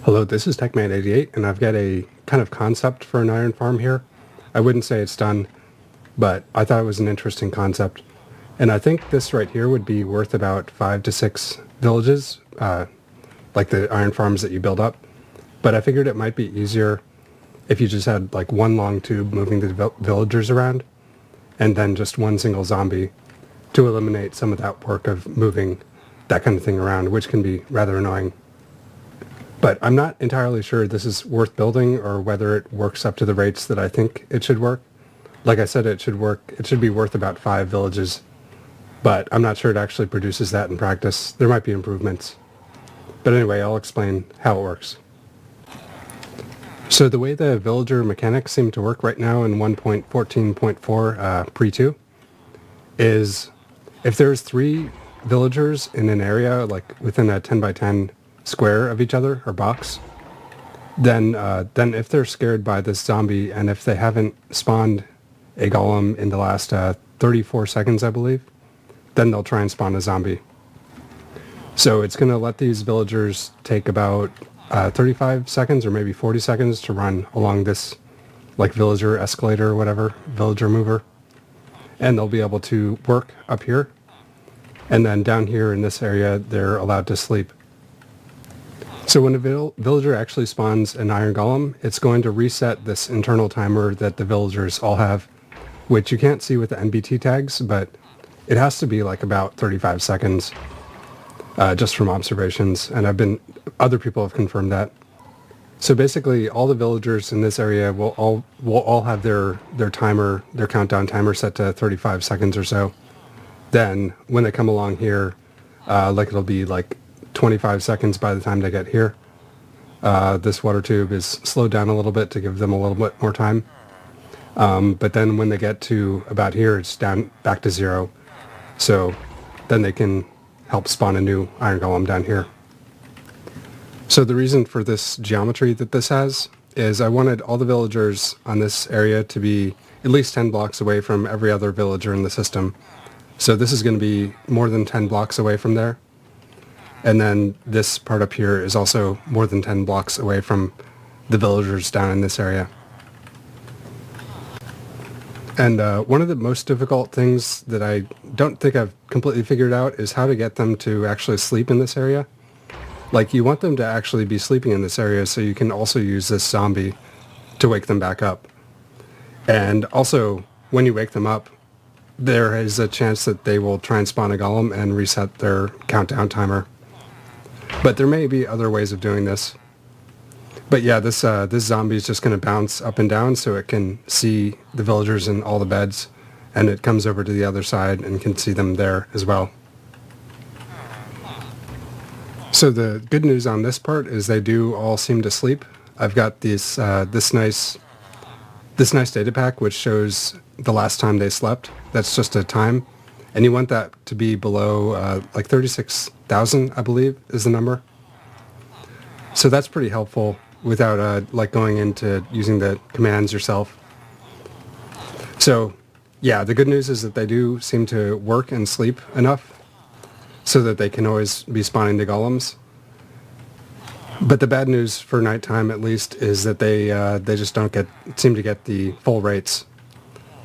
Hello, this is TechMan88, and I've got a kind of concept for an iron farm here. I wouldn't say it's done, but I thought it was an interesting concept. And I think this right here would be worth about 5 to 6 villages, like the iron farms that you build up. But I figured it might be easier if you just had like one long tube moving the villagers around, and then just one single zombie to eliminate some of that work of moving that kind of thing around, which can be rather annoying. But I'm not entirely sure this is worth building or whether it works up to the rates that I think it should work. Like I said, it should work. It should be worth about 5 villages, but I'm not sure it actually produces that in practice. There might be improvements. But anyway, I'll explain how it works. So the way the villager mechanics seem to work right now in 1.14.4 pre-2 is if there's 3 villagers in an area, like within a 10 by 10 square of each other or box, then if they're scared by this zombie and if they haven't spawned a golem in the last 34 seconds, I believe, then they'll try and spawn a zombie. So it's going to let these villagers take about 35 seconds or maybe 40 seconds to run along this like villager escalator or whatever, villager mover. And they'll be able to work up here. And then down here in this area, they're allowed to sleep. So when a villager actually spawns an iron golem, it's going to reset this internal timer that the villagers all have, which you can't see with the NBT tags, but it has to be like about 35 seconds, just from observations, and other people have confirmed that. So basically, all the villagers in this area will all have their countdown timer set to 35 seconds or so. Then when they come along here, it'll be like 25 seconds by the time they get here. This water tube is slowed down a little bit to give them a little bit more time. But then when they get to about here, it's down back to 0. So then they can help spawn a new iron golem down here. So the reason for this geometry that this has is I wanted all the villagers on this area to be at least 10 blocks away from every other villager in the system. So this is going to be more than 10 blocks away from there. And then this part up here is also more than 10 blocks away from the villagers down in this area. And one of the most difficult things that I don't think I've completely figured out is how to get them to actually sleep in this area. Like, you want them to actually be sleeping in this area so you can also use this zombie to wake them back up. And also, when you wake them up, there is a chance that they will try and spawn a golem and reset their countdown timer. But there may be other ways of doing this. But yeah, this zombie is just going to bounce up and down so it can see the villagers in all the beds, and it comes over to the other side and can see them there as well. So the good news on this part is they do all seem to sleep. I've got this nice data pack which shows the last time they slept. That's just a time. And you want that to be below like 36,000, I believe, is the number. So that's pretty helpful without like going into using the commands yourself. So yeah, the good news is that they do seem to work and sleep enough so that they can always be spawning the golems. But the bad news for nighttime, at least, is that they just don't seem to get the full rates,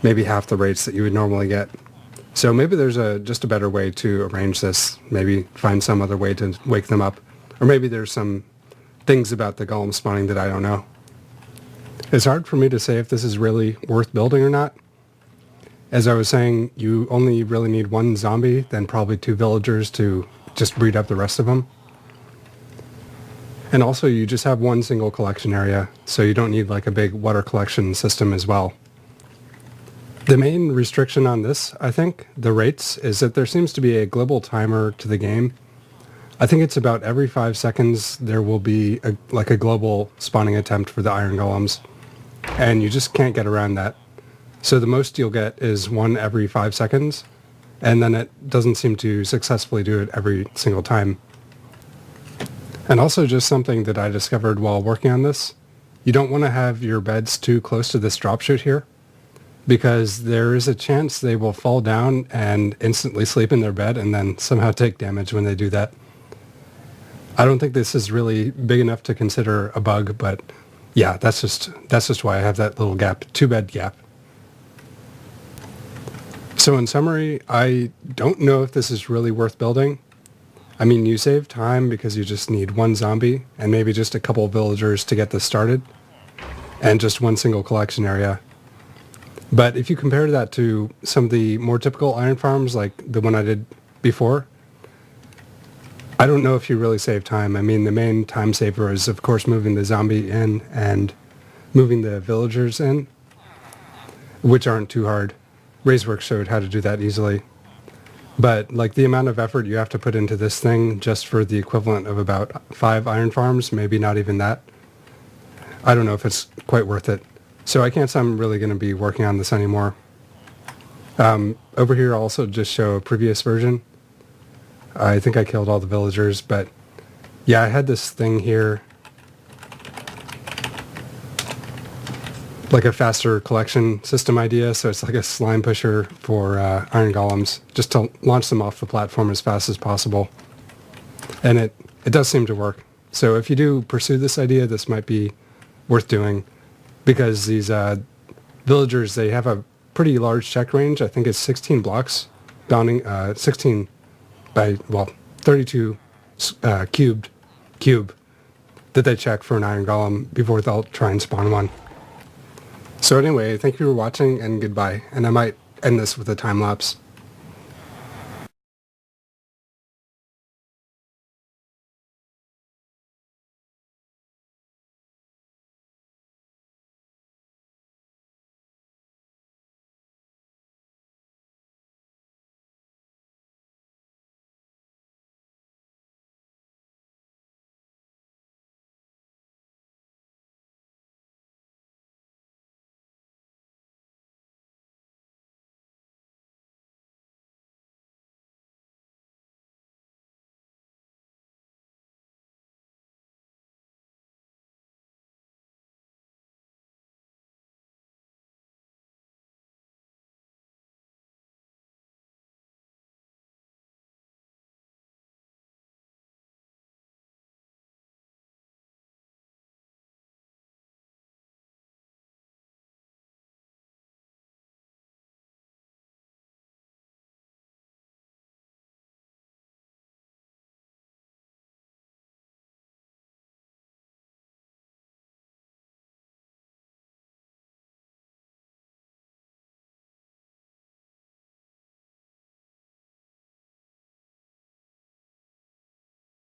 maybe half the rates that you would normally get. So maybe there's just a better way to arrange this. Maybe find some other way to wake them up. Or maybe there's some things about the golem spawning that I don't know. It's hard for me to say if this is really worth building or not. As I was saying, you only really need one zombie, then probably 2 villagers to just breed up the rest of them. And also you just have one single collection area, so you don't need like a big water collection system as well. The main restriction on this, I think, the rates, is that there seems to be a global timer to the game. I think it's about every 5 seconds there will be a global spawning attempt for the iron golems, and you just can't get around that. So the most you'll get is 1 every 5 seconds, and then it doesn't seem to successfully do it every single time. And also just something that I discovered while working on this, you don't want to have your beds too close to this drop chute here, because there is a chance they will fall down and instantly sleep in their bed and then somehow take damage when they do that. I don't think this is really big enough to consider a bug, but yeah, that's just why I have that little gap, 2-bed gap. So in summary, I don't know if this is really worth building. I mean, you save time because you just need one zombie and maybe just a couple of villagers to get this started, and just one single collection area. But if you compare that to some of the more typical iron farms, like the one I did before, I don't know if you really save time. I mean, the main time saver is, of course, moving the zombie in and moving the villagers in, which aren't too hard. Razeworks showed how to do that easily. But like the amount of effort you have to put into this thing just for the equivalent of about 5 iron farms, maybe not even that, I don't know if it's quite worth it. So I can't say I'm really going to be working on this anymore. Over here I'll also just show a previous version. I think I killed all the villagers, but yeah, I had this thing here, like a faster collection system idea. So it's like a slime pusher for iron golems, just to launch them off the platform as fast as possible. And it does seem to work. So if you do pursue this idea, this might be worth doing, because these villagers, they have a pretty large check range. I think it's 16 blocks, bounding 16 by, well, 32 cube that they check for an iron golem before they'll try and spawn one. So anyway, thank you for watching, and goodbye. And I might end this with a time lapse.